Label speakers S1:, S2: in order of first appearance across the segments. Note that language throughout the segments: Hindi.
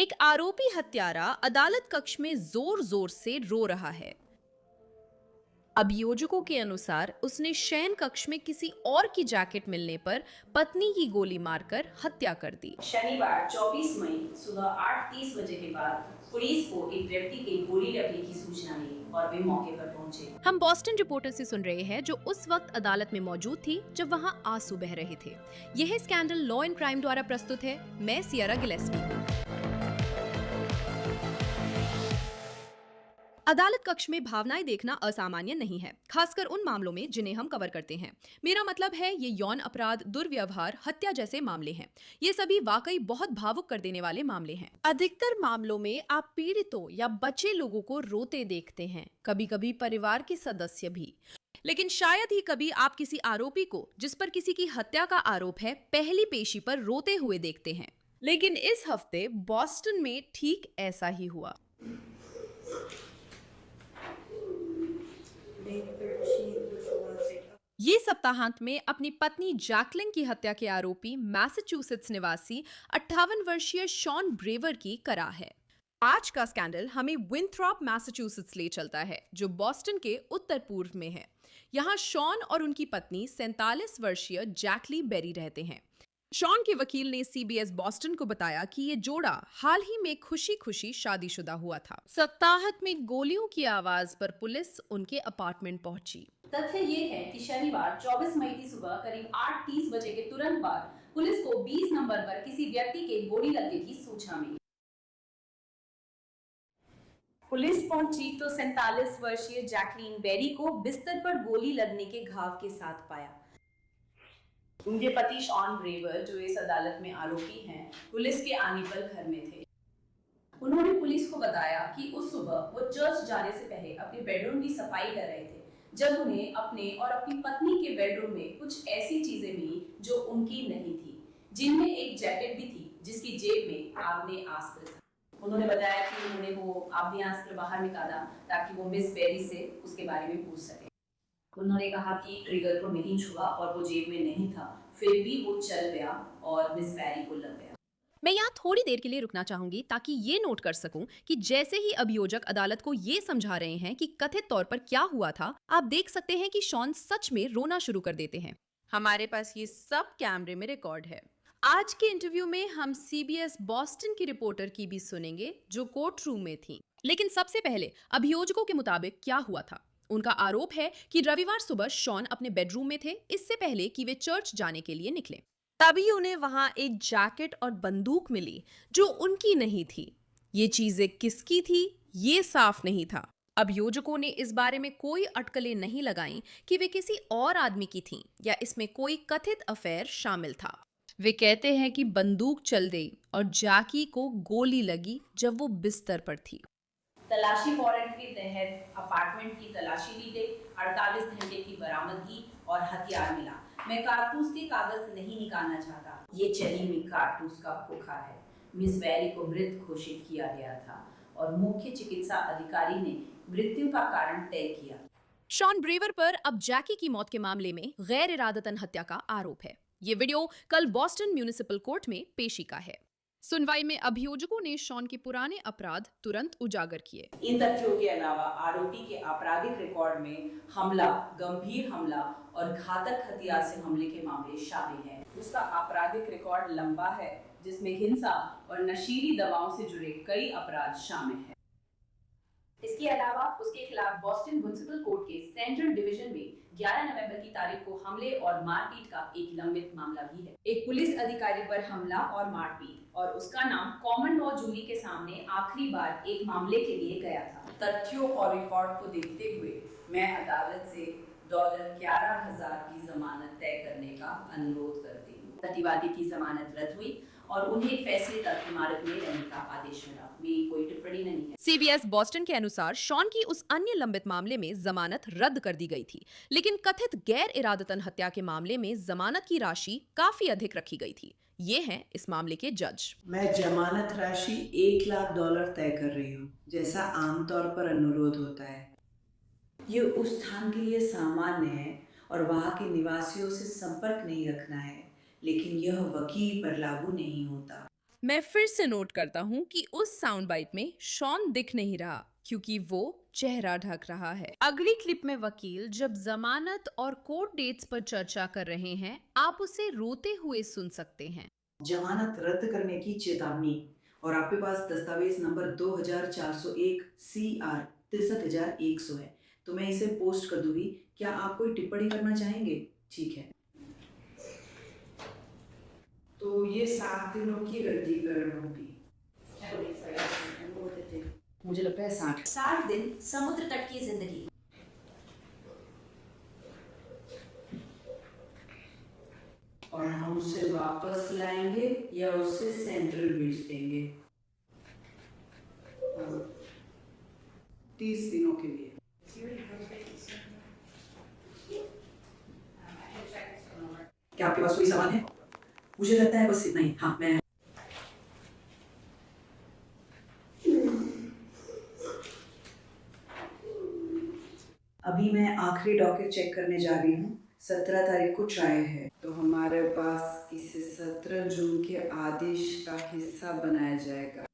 S1: एक आरोपी हत्यारा अदालत कक्ष में जोर जोर से रो रहा है। अभियोजकों के अनुसार उसने शयन कक्ष में किसी और की जैकेट मिलने पर पत्नी की गोली मारकर हत्या कर दी।
S2: शनिवार 24 मई सुबह 8:30 बजे के बाद पुलिस को एक व्यक्ति के गोली लगने की सूचना मिली और वे मौके पर पहुंचे।
S1: हम बॉस्टन रिपोर्टर से सुन रहे हैं जो उस वक्त अदालत में मौजूद थी जब वहां आंसू बह रहे थे। यह स्कैंडल लॉ एंड क्राइम द्वारा प्रस्तुत है। मैं सियरा गिलेस्पी हूं। अदालत कक्ष में भावनाएं देखना असामान्य नहीं है, खासकर उन मामलों में जिन्हें हम कवर करते हैं। मेरा मतलब है ये यौन अपराध, दुर्व्यवहार, हत्या जैसे मामले हैं। ये सभी वाकई बहुत भावुक कर देने वाले मामले हैं। अधिकतर मामलों में आप पीड़ितों या बचे लोगों को रोते देखते हैं, कभी कभी परिवार के सदस्य भी। लेकिन शायद ही कभी आप किसी आरोपी को, जिस पर किसी की हत्या का आरोप है, पहली पेशी पर रोते हुए देखते हैं। लेकिन इस हफ्ते बॉस्टन में ठीक ऐसा ही हुआ। ये सप्ताहांत में अपनी पत्नी जैकलिन की हत्या के आरोपी मैसाचुसेट्स निवासी 58 वर्षीय शॉन ब्रेवर की करा है। आज का स्कैंडल हमें विंथ्रॉप मैसाचुसेट्स ले चलता है, जो बॉस्टन के उत्तर पूर्व में है। यहाँ शॉन और उनकी पत्नी 47 वर्षीय जैकली बेरी रहते हैं। शॉन के वकील ने सीबीएस बॉस्टन को बताया कि ये जोड़ा हाल ही में खुशी खुशी शादीशुदा हुआ था। सप्ताहांत में गोलियों की आवाज पर पुलिस उनके अपार्टमेंट पहुंची।
S2: तथ्य ये है कि शनिवार 24 मई की सुबह करीब 8:30 बजे के तुरंत बाद पुलिस को 20 नंबर पर किसी व्यक्ति के गोली लगने की सूचना मिली। पुलिस पहुंची तो 47 वर्षीय जैकलीन बेरी को बिस्तर पर गोली लगने के घाव के साथ पाया। उनके पति शॉन ब्रेवर, जो इस अदालत में आरोपी हैं, पुलिस के आने पर घर में थे। उन्होंने पुलिस को बताया कि उस सुबह वो चर्च जाने से पहले अपने बेडरूम की सफाई कर रहे थे, जब उन्हें अपने और अपनी पत्नी के बेडरूम में कुछ ऐसी चीजें मिली जो उनकी नहीं थी, जिनमें एक जैकेट भी थी जिसकी जेब में आग्नेयास्त्र था। उन्होंने बताया कि उन्होंने वो आग्नेयास्त्र बाहर निकाला ताकि वो मिस बेरी से उसके बारे में पूछ सके। उन्होंने कहा कि ट्रिगर को नहीं छुआ और वो जेब में नहीं था, फिर भी वो चल गया और मिस बेरी को लग गया।
S1: मैं यहाँ थोड़ी देर के लिए रुकना चाहूंगी ताकि ये नोट कर सकूं कि जैसे ही अभियोजक अदालत को ये समझा रहे हैं कि कथित तौर पर क्या हुआ था, आप देख सकते हैं कि शॉन सच में रोना शुरू कर देते हैं। हमारे पास ये सब कैमरे में रिकॉर्ड है। आज के इंटरव्यू में हम सीबीएस बॉस्टन की रिपोर्टर की भी सुनेंगे, जो कोर्ट रूम में थी। लेकिन सबसे पहले अभियोजकों के मुताबिक क्या हुआ था। उनका आरोप है कि रविवार सुबह शॉन अपने बेडरूम में थे, इससे पहले कि वे चर्च जाने के लिए निकले। तभी उन्हें वहां एक जैकेट और बंदूक मिली जो उनकी नहीं थी। ये चीजें किसकी थी, ये साफ नहीं था। अभियोजकों ने इस बारे में कोई अटकलें नहीं लगाईं कि वे किसी और आदमी की थीं या इसमें कोई कथित अफेयर शामिल था। वे कहते हैं कि बंदूक चल गई और जैकी को गोली लगी जब वो बिस्तर पर थी।
S2: तलाशी वारंट के तहत अपार्टमेंट की तलाशी ली गई। 48 घंटे की बरामदगी और हथियार मिला। मैं कारतूस के कागज नहीं निकालना चाहता। ये चली हुई कारतूस का खोखा है। मिस बेरी को मृत घोषित किया गया था और मुख्य चिकित्सा अधिकारी ने मृत्यु का कारण तय किया।
S1: शॉन ब्रेवर पर अब जैकी की मौत के मामले में गैर इरादतन हत्या का आरोप है। ये वीडियो कल बॉस्टन म्युनिसिपल कोर्ट में पेशी का है। सुनवाई में अभियोजकों ने शॉन के पुराने अपराध तुरंत उजागर किए।
S2: इन तथ्यों के अलावा आरोपी के आपराधिक रिकॉर्ड में हमला, गंभीर हमला और घातक हथियार से हमले के मामले शामिल हैं। उसका आपराधिक रिकॉर्ड लंबा है, जिसमें हिंसा और नशीली दवाओं से जुड़े कई अपराध शामिल हैं। इसके अलावा उसके खिलाफ बॉस्टन म्युनिसिपल कोर्ट के सेंट्रल डिवीजन में 11 नवंबर की तारीख को हमले और मारपीट का एक लंबित मामला भी है। एक पुलिस अधिकारी पर हमला और मारपीट, और उसका नाम कॉमन लॉ जूरी के सामने आखिरी बार एक मामले के लिए गया था। तथ्यों और रिकॉर्ड को देखते हुए मैं अदालत से $11,000 की जमानत तय करने का अनुरोध करती हूँ। प्रतिवादी की जमानत रद्द हुई और उन्हें फैसले तक इमारत में रहने का आदेश मिला। मेरी कोई टिप्पणी नहीं है।
S1: सीबीएस बॉस्टन के अनुसार शॉन की उस अन्य लंबित मामले में जमानत रद्द कर दी गई थी, लेकिन कथित गैर इरादतन हत्या के मामले में जमानत की राशि काफी अधिक रखी गई थी। ये हैं इस मामले के जज।
S3: मैं जमानत राशि $1,00,000 तय कर रही हूँ, जैसा आमतौर पर अनुरोध होता है। ये उस स्थान के लिए सामान्य है और वहाँ के निवासियों से संपर्क नहीं रखना है, लेकिन यह वकील पर लागू नहीं होता।
S1: मैं फिर से नोट करता हूँ कि उस साउंड बाइट में शॉन दिख नहीं रहा क्योंकि वो चेहरा ढक रहा है। अगली क्लिप में वकील जब जमानत और कोर्ट डेट्स पर चर्चा कर रहे हैं, आप उसे रोते हुए सुन सकते हैं।
S3: जमानत रद्द करने की चेतावनी और आपके पास दस्तावेज नंबर 2401 CR 63100 है, तो मैं इसे पोस्ट कर दूंगी। क्या आप कोई टिप्पणी करना चाहेंगे? ठीक है। तो ये 7 दिनों की रद्दीकरण होगी। मुझे लगता है 60।
S2: 60 दिन समुद्र तट की जिंदगी।
S3: और हम उसे वापस लाएंगे या उसे सेंट्रल भेज देंगे 30 दिनों के लिए। क्या आपके पास कोई सवाल है? मुझे लगता है बस इतना ही। हाँ, मैं अभी मैं आखिरी डॉकेट चेक करने जा रही हूँ। 17 तारीख को ट्रायल है, तो हमारे पास इसे 17 जून के आदेश का हिस्सा बनाया जाएगा।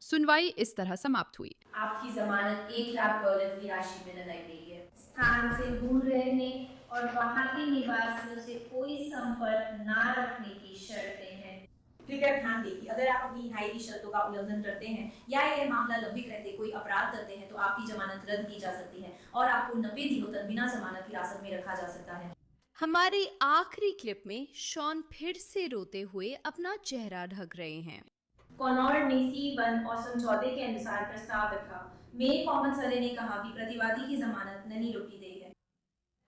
S1: सुनवाई इस तरह समाप्त हुई।
S2: आपकी जमानत $1,00,000 की राशि में लगाई गई है।
S4: स्थान से दूर रहने और वहां के निवासियों से कोई संपर्क ना रखने की शर्तें हैं।
S2: कृपया ध्यान दें कि अगर आप अपनी रिहाई की शर्तों का उल्लंघन करते हैं या यह मामला लंबित रहते कोई अपराध करते हैं तो आपकी जमानत रद्द की जा सकती है और आपको 90 दिनों तक बिना जमानत हिरासत में रखा जा सकता है।
S1: हमारी आखिरी क्लिप में शॉन फिर से रोते हुए अपना चेहरा ढक रहे हैं।
S4: कॉनॉर्ड ने C1 और समझौते के अनुसार प्रस्ताव रखा। मेयर कॉमन सले ने कहा कि प्रतिवादी की जमानत नहीं रोकी गई है।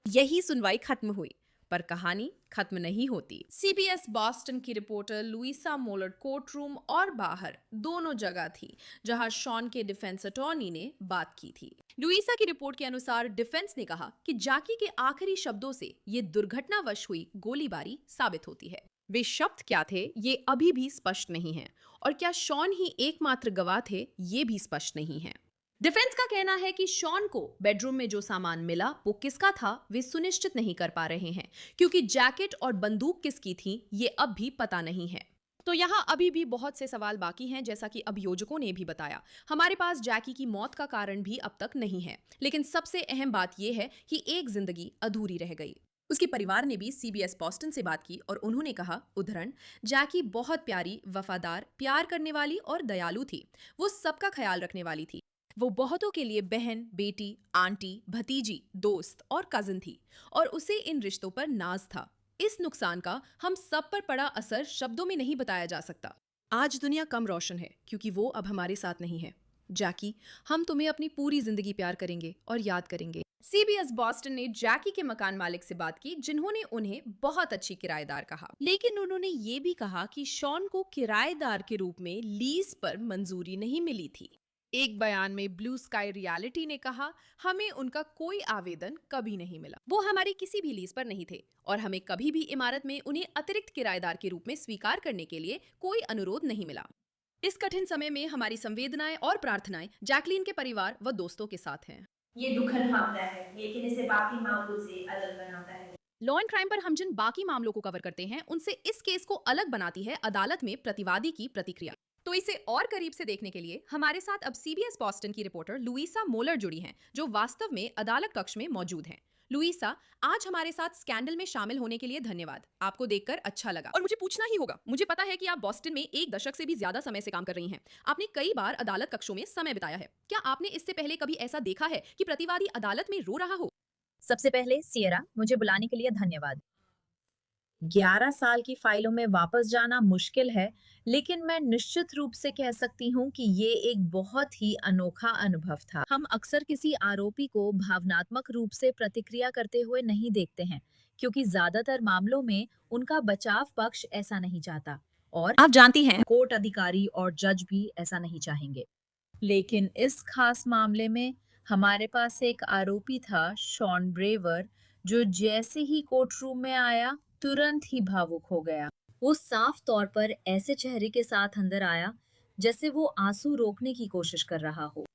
S1: यही सुनवाई खत्म हुई, पर कहानी खत्म नहीं होती। CBS बॉस्टन की reporter Louisa Moller court room और बाहर दोनों जगह थी जहां शॉन के डिफेंस अटॉर्नी ने बात की थी। लुइसा की रिपोर्ट के अनुसार डिफेंस ने कहा कि जैकी के आखिरी शब्दों से ये दुर्घटनावश हुई गोलीबारी साबित होती है। वे शब्द क्या थे ये अभी भी स्पष्ट नहीं है, और क्या शॉन ही एकमात्र गवाह थे ये भी स्पष्ट नहीं है। डिफेंस का कहना है कि शॉन को बेडरूम में जो सामान मिला वो किसका था वे सुनिश्चित नहीं कर पा रहे हैं, क्योंकि जैकेट और बंदूक किसकी थी ये अब भी पता नहीं है। तो यहाँ अभी भी बहुत से सवाल बाकी हैं, जैसा कि अभियोजकों ने भी बताया। हमारे पास जैकी की मौत का कारण भी अब तक नहीं है, लेकिन सबसे अहम बात यह है कि एक जिंदगी अधूरी रह गई। उसके परिवार ने भी CBS बॉस्टन से बात की और उन्होंने कहा, उद्धरण, जैकी बहुत प्यारी, वफादार, प्यार करने वाली और दयालु थी। वो सबका ख्याल रखने वाली थी। वो बहुतों के लिए बहन, बेटी, आंटी, भतीजी, दोस्त और कजिन थी, और उसे इन रिश्तों पर नाज था। इस नुकसान का हम सब पर पड़ा असर शब्दों में नहीं बताया जा सकता। आज दुनिया कम रोशन है क्योंकि वो अब हमारे साथ नहीं है। जैकी, हम तुम्हें अपनी पूरी जिंदगी प्यार करेंगे और याद करेंगे। CBS बॉस्टन ने जैकी के मकान मालिक से बात की, जिन्होंने उन्हें बहुत अच्छी किराएदार कहा, लेकिन उन्होंने ये भी कहा कि शॉन को किराएदार के रूप में लीज पर मंजूरी नहीं मिली थी। एक बयान में ब्लू स्काई रियलिटी ने कहा, हमें उनका कोई आवेदन कभी नहीं मिला। वो हमारी किसी भी लीज पर नहीं थे और हमें कभी भी इमारत में उन्हें अतिरिक्त किराएदार के रूप में स्वीकार करने के लिए कोई अनुरोध नहीं मिला। इस कठिन समय में हमारी संवेदनाएं और प्रार्थनाएं जैकलीन के परिवार व दोस्तों के साथ हैं।
S4: ये दुखद मामला है, लेकिन इसे बाकी मामलों से अलग बनाता है।
S1: लॉ एंड क्राइम पर हम जिन बाकी मामलों को कवर करते हैं उनसे इस केस को अलग बनाती है अदालत में प्रतिवादी की प्रतिक्रिया। तो इसे और करीब से देखने के लिए हमारे साथ अब CBS बॉस्टन की रिपोर्टर लुइसा मोलर जुड़ी हैं, जो वास्तव में अदालत कक्ष में मौजूद हैं। लुइसा, आज हमारे साथ स्कैंडल में शामिल होने के लिए धन्यवाद। आपको देखकर अच्छा लगा और मुझे पूछना ही होगा। मुझे पता है कि आप बॉस्टन में 1 दशक से भी ज्यादा समय से काम कर रही हैं। आपने कई बार अदालत कक्षों में समय बिताया है। क्या आपने इससे पहले कभी ऐसा देखा है कि प्रतिवादी अदालत में रो रहा हो?
S5: सबसे पहले सियरा, मुझे बुलाने के लिए धन्यवाद। 11 साल की फाइलों में वापस जाना मुश्किल है, लेकिन मैं निश्चित रूप से कह सकती हूँ कि ये एक बहुत ही अनोखा अनुभव था। हम अक्सर किसी आरोपी को भावनात्मक रूप से प्रतिक्रिया करते हुए नहीं देखते हैं, क्योंकि ज्यादातर मामलों में उनका बचाव पक्ष ऐसा नहीं चाहता, और आप जानती हैं, कोर्ट अधिकारी और जज भी ऐसा नहीं चाहेंगे। लेकिन इस खास मामले में हमारे पास एक आरोपी था, शॉन ब्रेवर, जो जैसे ही कोर्ट रूम में आया तुरंत ही भावुक हो गया। वो साफ तौर पर ऐसे चेहरे के साथ अंदर आया जैसे वो आंसू रोकने की कोशिश कर रहा हो।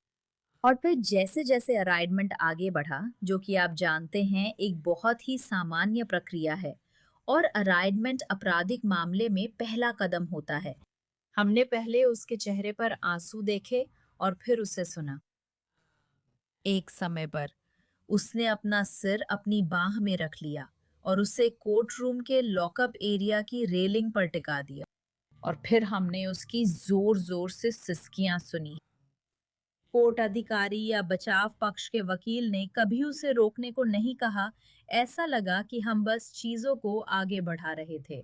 S5: और फिर जैसे जैसे अराइडमेंट आगे बढ़ा, जो कि आप जानते हैं एक बहुत ही सामान्य प्रक्रिया है, और अराइडमेंट आपराधिक मामले में पहला कदम होता है। हमने पहले उसके चेहरे पर आंसू देखे और फिर उसे सुना। एक समय पर उसने अपना सिर अपनी बाह में रख लिया और उसे कोर्ट रूम के लॉकअप एरिया की रेलिंग पर टिका दिया और फिर हमने उसकी जोर जोर से सिसकियां सुनी। कोर्ट अधिकारी या बचाव पक्ष के वकील ने कभी उसे रोकने को नहीं कहा। ऐसा लगा कि हम बस चीजों को आगे बढ़ा रहे थे,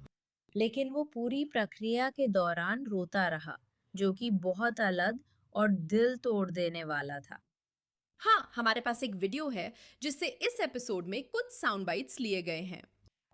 S5: लेकिन वो पूरी प्रक्रिया के दौरान रोता रहा, जो कि बहुत अलग और दिल तोड़ देने वाला था।
S1: हाँ, हमारे पास एक वीडियो है जिससे इस एपिसोड में कुछ साउंड बाइट्स लिए गए हैं।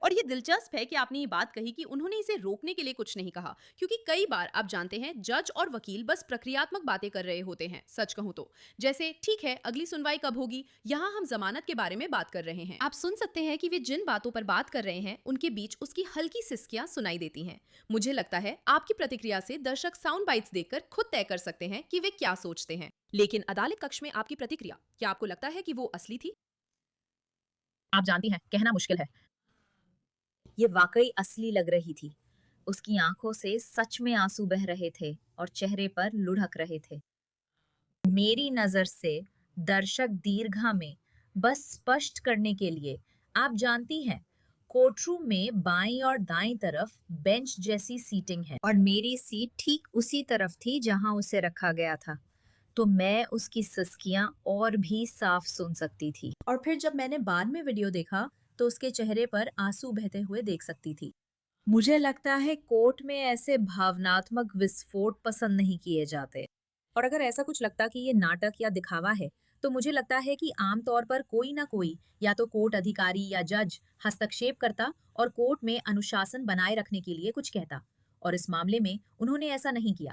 S1: और ये दिलचस्प है कि आपने ये बात कही कि उन्होंने इसे रोकने के लिए कुछ नहीं कहा, क्योंकि कई बार आप जानते हैं जज और वकील बस प्रक्रियात्मक बातें कर रहे होते हैं। सच कहूं तो जैसे ठीक है, अगली सुनवाई कब होगी, यहाँ हम जमानत के बारे में बात कर रहे हैं। आप सुन सकते हैं कि वे जिन बातों पर बात कर रहे हैं उनके बीच उसकी हल्की सिसकियां सुनाई देती हैं। मुझे लगता है आपकी प्रतिक्रिया से दर्शक साउंड बाइट्स देखकर खुद तय कर सकते हैं कि वे क्या सोचते हैं। लेकिन अदालत कक्ष में आपकी प्रतिक्रिया, क्या आपको लगता है कि वो असली थी?
S5: आप जानती हैं, कहना मुश्किल है। ये वाकई असली लग रही थी। उसकी आंखों से सच में आंसू बह रहे थे और चेहरे पर लुढ़क रहे थे। मेरी नजर से दर्शक दीर्घा में बस स्पष्ट करने के लिए, आप जानती हैं, कोर्टरूम में बाईं और दाईं तरफ बेंच जैसी सीटिंग है और मेरी सीट ठीक उसी तरफ थी जहां उसे रखा गया था। तो मैं उसकी सिसकियां और भी साफ सुन सकती थी। और फिर जब मैंने बाद में वीडियो देखा तो उसके चेहरे पर आंसू बहते हुए देख सकती थी। मुझे लगता है कोर्ट में ऐसे भावनात्मक विस्फोट पसंद नहीं किए जाते। और अगर ऐसा कुछ लगता कि ये नाटक या दिखावा है, तो मुझे लगता है कि आमतौर पर कोई ना कोई, या तो कोर्ट अधिकारी या जज, हस्तक्षेप करता और कोर्ट में अनुशासन बनाए रखने के लिए कुछ कहता। और इस मामले में उन्होंने ऐसा नहीं किया।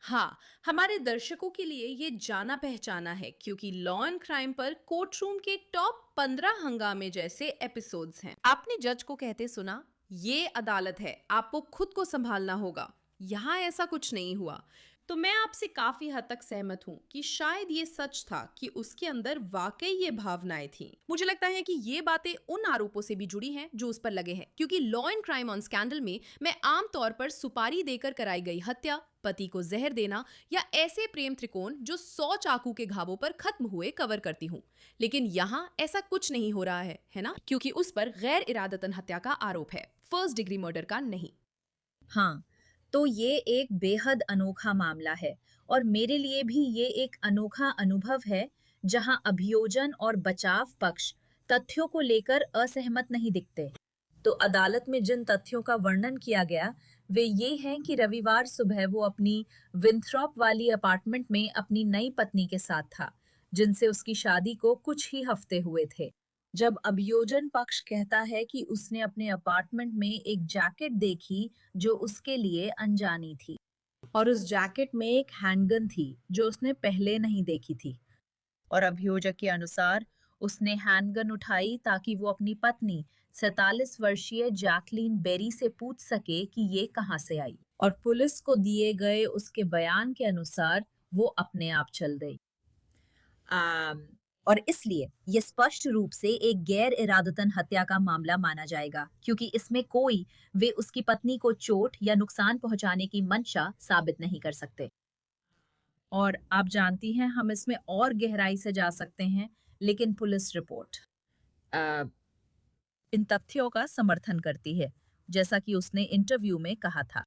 S1: हाँ, हमारे दर्शकों के लिए ये जाना पहचाना है, क्योंकि लॉ एंड क्राइम पर कोर्ट रूम के टॉप 15 हंगामे जैसे एपिसोड्स हैं। आपने जज को कहते सुना, ये अदालत है, आपको खुद को संभालना होगा। यहाँ ऐसा कुछ नहीं हुआ। तो मैं आपसे काफी हद तक सहमत हूँ कि शायद ये सच था कि उसके अंदर वाकई ये भावनाएं थीं। मुझे लगता है कि ये बातें उन आरोपों से भी जुड़ी हैं जो उस पर लगे हैं, क्योंकि law and crime on scandal में मैं आमतौर पर सुपारी देकर कराई गई हत्या, पति को जहर देना या ऐसे प्रेम त्रिकोण जो 100 चाकू के घावों पर खत्म हुए कवर करती हूँ। लेकिन यहाँ ऐसा कुछ नहीं हो रहा है ना? क्योंकि उस पर गैर इरादतन हत्या का आरोप है, फर्स्ट डिग्री मर्डर का नहीं।
S5: हाँ, तो ये एक बेहद अनोखा मामला है और मेरे लिए भी ये एक अनोखा अनुभव है, जहां अभियोजन और बचाव पक्ष तथ्यों को लेकर असहमत नहीं दिखते। तो अदालत में जिन तथ्यों का वर्णन किया गया वे ये हैं कि रविवार सुबह वो अपनी विंथ्रॉप वाली अपार्टमेंट में अपनी नई पत्नी के साथ था, जिनसे उसकी शादी को कुछ ही हफ्ते हुए थे। जब अभियोजन पक्ष कहता है कि उसने अपने अपार्टमेंट में एक जैकेट देखी जो उसके लिए अनजानी थी और उस जैकेट में एक हैंडगन थी जो उसने पहले नहीं देखी थी, और अभियोजक के अनुसार उसने हैंडगन उठाई ताकि वो अपनी पत्नी 47 वर्षीय जैकलीन बेरी से पूछ सके कि ये कहाँ से आई, और पुलिस को दिए गए उसके बयान के अनुसार वो अपने आप चल गई। और इसलिए ये स्पष्ट रूप से एक गैर इरादतन हत्या का मामला माना जाएगा, क्योंकि इसमें कोई वे उसकी पत्नी को चोट या नुकसान पहुंचाने की मंशा साबित नहीं कर सकते। और आप जानती हैं, हम इसमें और गहराई से जा सकते हैं, लेकिन पुलिस रिपोर्ट इन तथ्यों का समर्थन करती है, जैसा कि उसने इंटरव्यू में कहा था।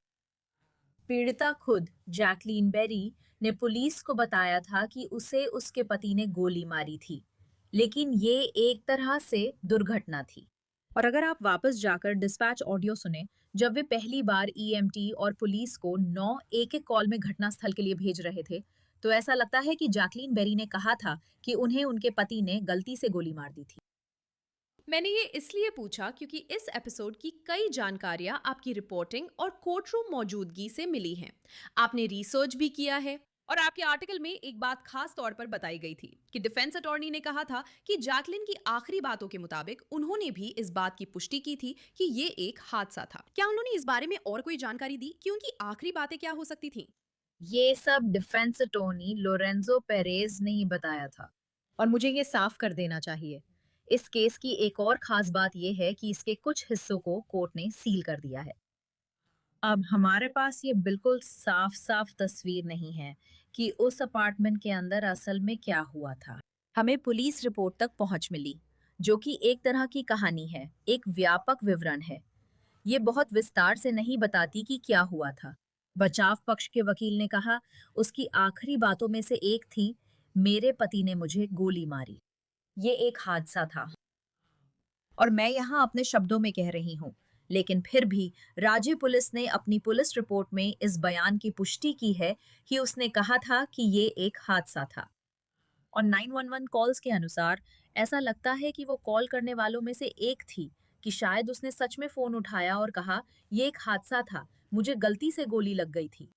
S5: पीड़िता खुद जैकलीन बेरी ने पुलिस को बताया था कि उसे उसके पति ने गोली मारी थी, लेकिन ये एक तरह से दुर्घटना थी। और अगर आप वापस जाकर डिस्पैच ऑडियो सुने, जब वे पहली बार ईएमटी और पुलिस को 9 एक-एक कॉल में घटनास्थल के लिए भेज रहे थे, तो ऐसा लगता है कि जैकलीन बेरी ने कहा था कि उन्हें उनके पति ने गलती से गोली मार दी थी।
S1: मैंने ये इसलिए पूछा क्योंकि इस एपिसोड की कई जानकारियां आपकी रिपोर्टिंग और कोर्टरूम मौजूदगी से मिली हैं। आपने रिसर्च भी किया है और आपके आर्टिकल में एक बात खास तौर पर बताई गई थी कि डिफेंस अटॉर्नी ने कहा था कि जैकलिन की आखिरी बातों के मुताबिक उन्होंने भी इस बात की पुष्टि की थी कि ये एक हादसा था। क्या उन्होंने इस बारे में और कोई जानकारी दी कि उनकी आखिरी बातें क्या हो सकती थी?
S5: ये सब डिफेंस अटॉर्नी लोरेंजो पेरेज ने ही बताया था। और मुझे ये साफ कर देना चाहिए, इस केस की एक और खास बात यह है कि इसके कुछ हिस्सों को कोर्ट ने सील कर दिया है। अब हमारे पास ये बिल्कुल साफ साफ तस्वीर नहीं है कि उस अपार्टमेंट के अंदर असल में क्या हुआ था। हमें पुलिस रिपोर्ट तक पहुंच मिली, जो कि एक तरह की कहानी है, एक व्यापक विवरण है। ये बहुत विस्तार से नहीं बताती कि क्या हुआ था। बचाव पक्ष के वकील ने कहा, उसकी आखिरी बातों में से एक थी, मेरे पति ने मुझे गोली मारी। ये एक हादसा था और मैं यहाँ अपने शब्दों में कह रही हूँ। लेकिन फिर भी राज्य पुलिस ने अपनी पुलिस रिपोर्ट में इस बयान की पुष्टि की है कि उसने कहा था कि ये एक हादसा था। और 911 कॉल्स के अनुसार ऐसा लगता है कि वो कॉल करने वालों में से एक थी, कि शायद उसने सच में फोन उठाया और कहा, ये एक हादसा था, मुझे गलती से गोली लग गई थी।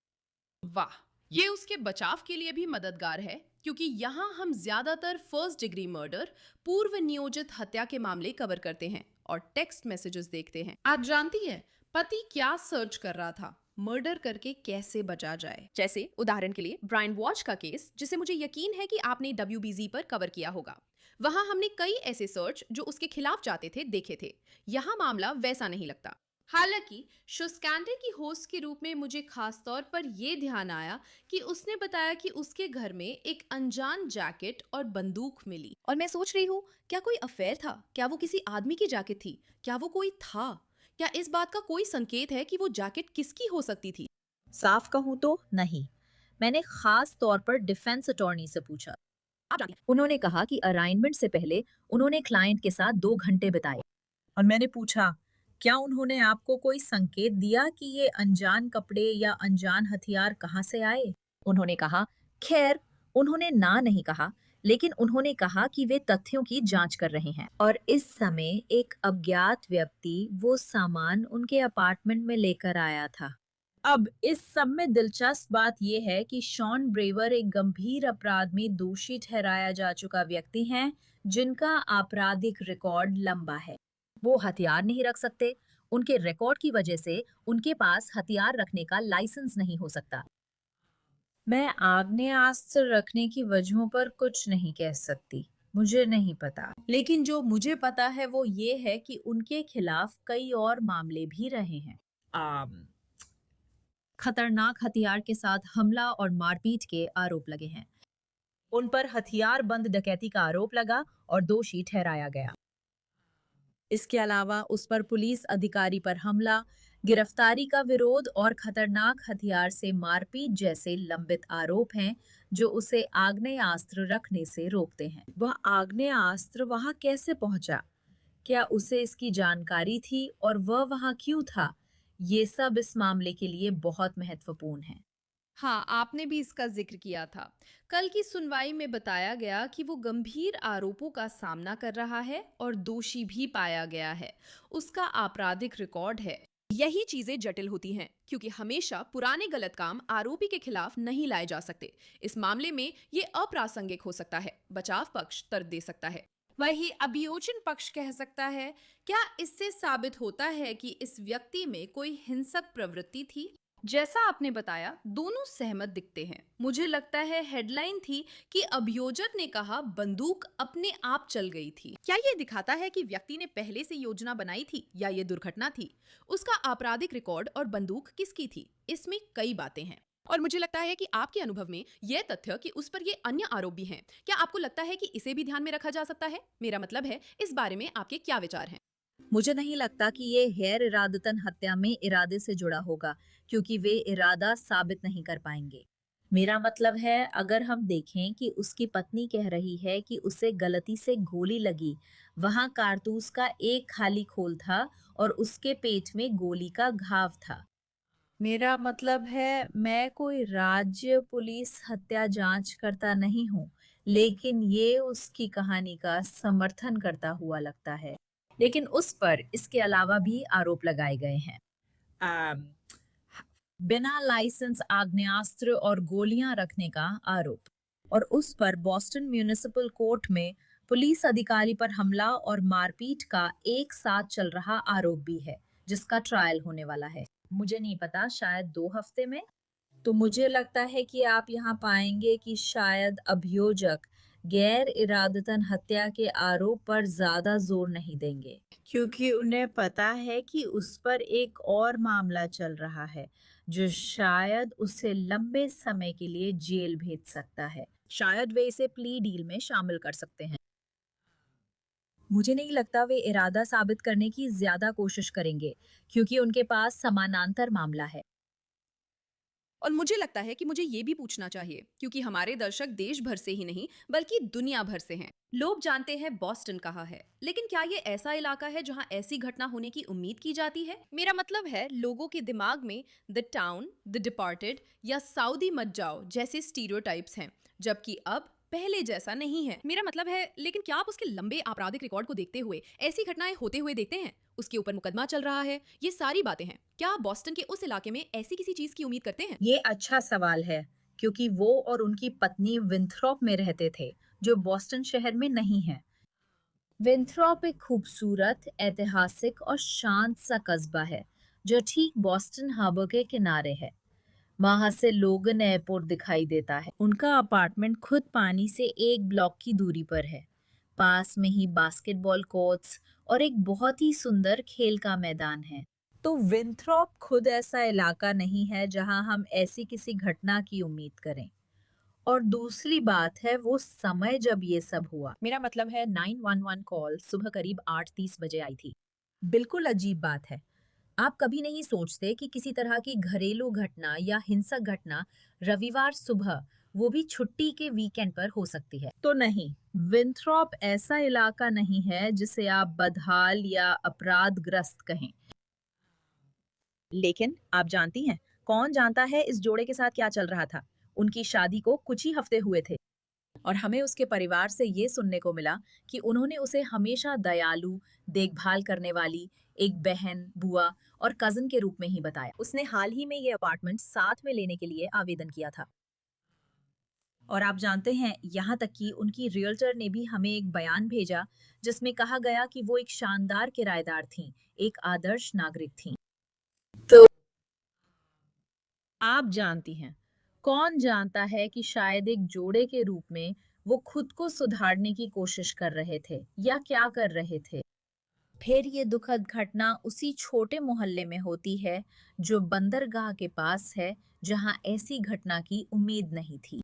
S1: वाह, ये उसके बचाव के लिए भी मददगार है, क्योंकि यहाँ हम ज्यादातर फर्स्ट डिग्री मर्डर, पूर्व नियोजित हत्या के मामले कवर करते हैं और टेक्स्ट मैसेजेस देखते हैं। आज जानती है पति क्या सर्च कर रहा था, मर्डर करके कैसे बचा जाए। जैसे उदाहरण के लिए ब्रायन वॉच का केस, जिसे मुझे यकीन है कि आपने WBZ पर कवर किया होगा। वहां हमने कई ऐसे सर्च जो उसके खिलाफ जाते थे देखे थे। यहाँ मामला वैसा नहीं लगता। हालांकि शो स्कैंडल की होस्ट के रूप में मुझे खास तौर पर यह ध्यान आया कि उसने बताया कि उसके घर में एक अनजान जैकेट और बंदूक मिली। और मैं सोच रही हूँ, क्या कोई अफेयर था? क्या वो किसी आदमी की जैकेट थी? क्या वो कोई था? क्या इस बात का कोई संकेत है कि वो जैकेट किसकी हो सकती थी?
S5: साफ कहूं तो नहीं। मैंने खास तौर पर डिफेंस अटॉर्नी से पूछा। उन्होंने कहा कि अराइनमेंट से पहले उन्होंने क्लाइंट के साथ 2 घंटे बिताए। और मैंने पूछा, क्या उन्होंने आपको कोई संकेत दिया कि ये अनजान कपड़े या अनजान हथियार कहाँ से आए? उन्होंने कहा, खैर, उन्होंने ना नहीं कहा, लेकिन उन्होंने कहा कि वे तथ्यों की जांच कर रहे हैं। और इस समय एक अज्ञात व्यक्ति वो सामान उनके अपार्टमेंट में लेकर आया था। अब इस सब में दिलचस्प बात यह है कि शॉन ब्रेवर एक गंभीर अपराध में दोषी ठहराया जा चुका व्यक्ति हैं, जिनका आपराधिक रिकॉर्ड लंबा है। वो हथियार नहीं रख सकते। उनके रिकॉर्ड की वजह से उनके पास हथियार रखने का लाइसेंस नहीं हो सकता। मैं आग्नेयास्त्र रखने की वजहों पर कुछ नहीं कह सकती, मुझे नहीं पता। लेकिन जो मुझे पता है वो ये है कि उनके खिलाफ कई और मामले भी रहे हैं। खतरनाक हथियार के साथ हमला और मारपीट के आरोप लगे हैं। उन पर हथियार बंद डकैती का आरोप लगा और दोषी ठहराया गया। इसके अलावा उस पर पुलिस अधिकारी पर हमला, गिरफ्तारी का विरोध और खतरनाक हथियार से मारपीट जैसे लंबित आरोप हैं, जो उसे आग्नेयास्त्र रखने से रोकते हैं। वह आग्नेयास्त्र वहां कैसे पहुंचा? क्या उसे इसकी जानकारी थी और वह वहां क्यों था? ये सब इस मामले के लिए बहुत महत्वपूर्ण है।
S1: हाँ, आपने भी इसका जिक्र किया था। कल की सुनवाई में बताया गया कि वो गंभीर आरोपों का सामना कर रहा है और दोषी भी पाया गया है। उसका आपराधिक रिकॉर्ड है। यही चीजें जटिल होती हैं, क्योंकि हमेशा पुराने गलत काम आरोपी के खिलाफ नहीं लाए जा सकते। इस मामले में ये अप्रासंगिक हो सकता है। बचाव पक्ष तर्क दे सकता है, वही अभियोजन पक्ष कह सकता है। क्या इससे साबित होता है कि इस व्यक्ति में कोई हिंसक प्रवृत्ति थी? जैसा आपने बताया, दोनों सहमत दिखते हैं। मुझे लगता है हेडलाइन थी कि अभियोजक ने कहा बंदूक अपने आप चल गई थी। क्या ये दिखाता है कि व्यक्ति ने पहले से योजना बनाई थी या ये दुर्घटना थी? उसका आपराधिक रिकॉर्ड और बंदूक किसकी थी? इसमें कई बातें हैं। और मुझे लगता है कि आपके अनुभव में यह तथ्य कि उस पर ये अन्य आरोप भी हैं, क्या आपको लगता है कि इसे भी ध्यान में रखा जा सकता है? मेरा मतलब है, इस बारे में आपके क्या विचार हैं?
S5: मुझे नहीं लगता कि ये गैर इरादतन हत्या में इरादे से जुड़ा होगा, क्योंकि वे इरादा साबित नहीं कर पाएंगे। मेरा मतलब है, अगर हम देखें कि उसकी पत्नी कह रही है कि उसे गलती से गोली लगी, वहां कारतूस का एक खाली खोल था और उसके पेट में गोली का घाव था। मेरा मतलब है, मैं कोई राज्य पुलिस हत्या जांच करता नहीं हूँ, लेकिन ये उसकी कहानी का समर्थन करता हुआ लगता है। लेकिन उस पर इसके अलावा भी आरोप लगाए गए हैं। अम, बिना लाइसेंस आग्नेयास्त्र और गोलियां रखने का आरोप, और उस पर बॉस्टन म्युनिसिपल कोर्ट में पुलिस अधिकारी पर हमला और मारपीट का एक साथ चल रहा आरोप भी है, जिसका ट्रायल होने वाला है। मुझे नहीं पता, शायद 2 हफ्ते में। तो मुझे लगता है कि आप यहाँ पाएंगे कि शायद अभियोजक गैर इरादतन हत्या के आरोप पर ज्यादा जोर नहीं देंगे, क्योंकि उन्हें पता है कि उस पर एक और मामला चल रहा है जो शायद उसे लंबे समय के लिए जेल भेज सकता है। शायद वे इसे प्ली डील में शामिल कर सकते हैं। मुझे नहीं लगता वे इरादा साबित करने की ज्यादा कोशिश करेंगे, क्योंकि उनके पास समानांतर मामला है।
S1: और मुझे लगता है कि मुझे ये भी पूछना चाहिए क्योंकि हमारे दर्शक देश भर से ही नहीं बल्कि दुनिया भर से हैं। लोग जानते हैं बॉस्टन कहाँ है, लेकिन क्या ये ऐसा इलाका है जहाँ ऐसी घटना होने की उम्मीद की जाती है? मेरा मतलब है लोगों के दिमाग में द टाउन, द डिपार्टेड या सऊदी मत जाओ जैसे स्टीरियोटाइप्स हैं, जबकि अब पहले जैसा नहीं है। मेरा मतलब है, लेकिन क्या आप उसके लंबे आपराधिक रिकॉर्ड को देखते हुए ऐसी घटनाएं होते हुए देखते हैं? उसके ऊपर मुकदमा चल रहा है, ये सारी बातें हैं। क्या आप बॉस्टन के उस इलाके में ऐसी किसी चीज की उम्मीद करते हैं?
S5: ये अच्छा सवाल है, क्योंकि वो और उनकी पत्नी विंथ्रॉप में रहते थे, जो बॉस्टन शहर में नहीं है। विंथ्रॉप एक खूबसूरत, ऐतिहासिक और शांत सा कस्बा है, जो ठीक बॉस्टन हार्बर के किनारे है। वहां से लोगन एयरपोर्ट दिखाई देता है। उनका अपार्टमेंट खुद पानी से 1 ब्लॉक की दूरी पर है। पास में ही बास्केटबॉल कोर्ट्स और एक बहुत ही सुंदर खेल का मैदान है। तो विंथ्रॉप खुद ऐसा इलाका नहीं है जहां हम ऐसी किसी घटना की उम्मीद करें। और दूसरी बात है वो समय जब ये सब हुआ। मेरा मतलब है 911 कॉल सुबह करीब 8:30 बजे आई थी। बिल्कुल अजीब बात है। आप कभी नहीं सोचते कि किसी तरह की घरेलू घटना या हिंसक घटना रविवार सुबह, वो भी छुट्टी के वीकेंड पर हो सकती है। तो नहीं, विंथ्रॉप ऐसा इलाका नहीं है जिसे आप बदहाल या अपराधग्रस्त कहें। लेकिन आप जानती हैं, कौन जानता है इस जोड़े के साथ क्या चल रहा था? उनकी शादी को कुछ ही हफ्ते हुए थे और हमें उसके परिवार से ये सुनने को मिला कि उन्होंने उसे हमेशा दयालु, देखभाल करने वाली एक बहन, बुआ और कजिन के रूप में ही बताया। उसने हाल ही में ये अपार्टमेंट साथ में लेने के लिए आवेदन किया था। और आप जानते हैं, यहाँ तक कि उनकी रियल्टर ने भी हमें एक बयान भेजा जिसमें कहा गया कि वो एक शानदार किराएदार थीं, एक आदर्श नागरिक थीं। तो आप जानती हैं, कौन जानता है कि शायद एक जोड़े के रूप में वो खुद को सुधारने की कोशिश कर रहे थे या क्या कर रहे थे। फिर ये दुखद घटना उसी छोटे मोहल्ले में होती है जो बंदरगाह के पास है, जहां ऐसी घटना की उम्मीद नहीं थी।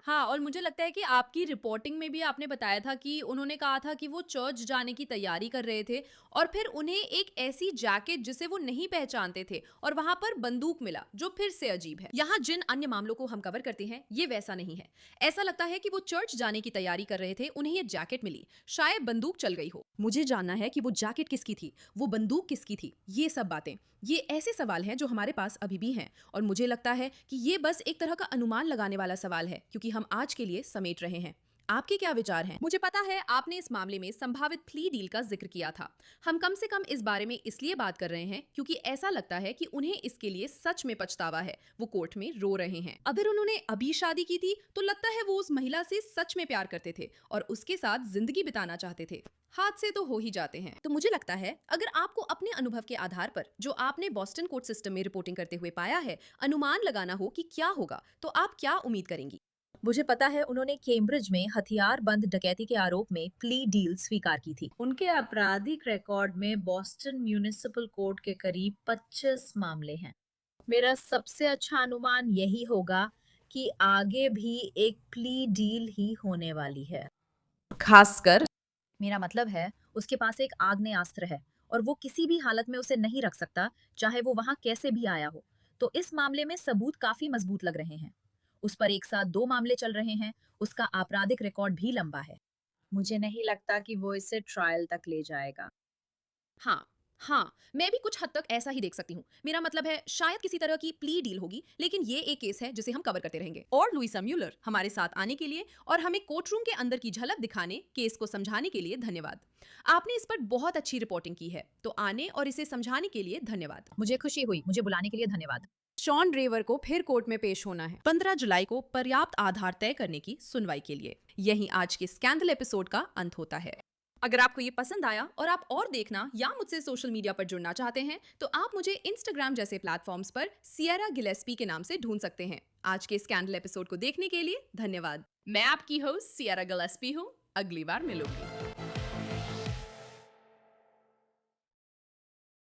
S1: हाँ, और मुझे लगता है कि आपकी रिपोर्टिंग में भी आपने बताया था कि उन्होंने कहा था कि वो चर्च जाने की तैयारी कर रहे थे और फिर उन्हें एक ऐसी जैकेट जिसे वो नहीं पहचानते थे और वहां पर बंदूक मिला, जो फिर से अजीब है। यहाँ जिन अन्य मामलों को हम कवर करते हैं ये वैसा नहीं है। ऐसा लगता है कि वो चर्च जाने की तैयारी कर रहे थे, उन्हें ये जैकेट मिली, शायद बंदूक चल गई हो। मुझे जानना है कि वो जैकेट किसकी थी, वो बंदूक किसकी थी। ये सब बातें, ये ऐसे सवाल हैं जो हमारे पास अभी भी हैं और मुझे लगता है कि ये बस एक तरह का अनुमान लगाने वाला सवाल है, क्योंकि हम आज के लिए समेट रहे हैं। आपके क्या विचार हैं? मुझे पता है आपने इस मामले में संभावित प्ली डील का जिक्र किया था। हम कम से कम इस बारे में इसलिए बात कर रहे हैं क्योंकि ऐसा लगता है कि उन्हें इसके लिए सच में पछतावा है। वो कोर्ट में रो रहे हैं। अगर उन्होंने अभी शादी की थी तो लगता है वो उस महिला से सच में प्यार करते थे और उसके साथ जिंदगी बिताना चाहते थे। हादसे तो हो ही जाते हैं। तो मुझे लगता है अगर आपको अपने अनुभव के आधार पर, जो आपने बॉस्टन कोर्ट सिस्टम में रिपोर्टिंग करते हुए पाया है, अनुमान लगाना हो कि क्या होगा, तो आप क्या उम्मीद करेंगी?
S5: मुझे पता है उन्होंने कैम्ब्रिज में हथियार बंद डकैती के आरोप में प्ली डील स्वीकार की थी। उनके आपराधिक रिकॉर्ड में बॉस्टन म्यूनिसिपल कोर्ट के करीब 25 मामले हैं। मेरा सबसे अच्छा अनुमान यही होगा कि आगे भी एक प्ली डील ही होने वाली है।
S1: खासकर
S5: मेरा मतलब है, उसके पास एक आग्नेयास्त्र है और वो किसी भी हालत में उसे नहीं रख सकता, चाहे वो वहां कैसे भी आया हो। तो इस मामले में सबूत काफी मजबूत लग रहे हैं। उस पर एक साथ 2 मामले चल रहे हैं, उसका आपराधिक रिकॉर्ड भी लंबा है। मुझे नहीं लगता कि वो इसे ट्रायल तक ले जाएगा।
S1: हाँ, हाँ, मैं भी कुछ हद तक ऐसा ही देख सकती हूँ। मेरा मतलब है शायद किसी तरह की प्ली डील होगी, लेकिन ये एक केस है जिसे हम कवर करते रहेंगे। और लुइसा म्यूलर हमारे साथ आने के लिए और हमें कोर्ट रूम के अंदर की झलक दिखाने, केस को समझाने के लिए धन्यवाद। आपने इस पर बहुत अच्छी रिपोर्टिंग की है, तो आने और इसे समझाने के लिए धन्यवाद।
S5: मुझे खुशी हुई, मुझे बुलाने के लिए धन्यवाद।
S1: शॉन ड्रेवर को फिर कोर्ट में पेश होना है 15 जुलाई को पर्याप्त आधार तय करने की सुनवाई के लिए। यही आज के स्कैंडल एपिसोड का अंत होता है। अगर आपको ये पसंद आया और आप और देखना या मुझसे सोशल मीडिया पर जुड़ना चाहते हैं तो आप मुझे इंस्टाग्राम जैसे प्लेटफॉर्म्स पर सियरा गिलेस्पी के नाम से ढूंढ सकते हैं। आज के स्कैंडल एपिसोड को देखने के लिए धन्यवाद। मैं आपकी होस्ट सियरा गिलेस्पी हूँ। अगली बार मिलूंगी।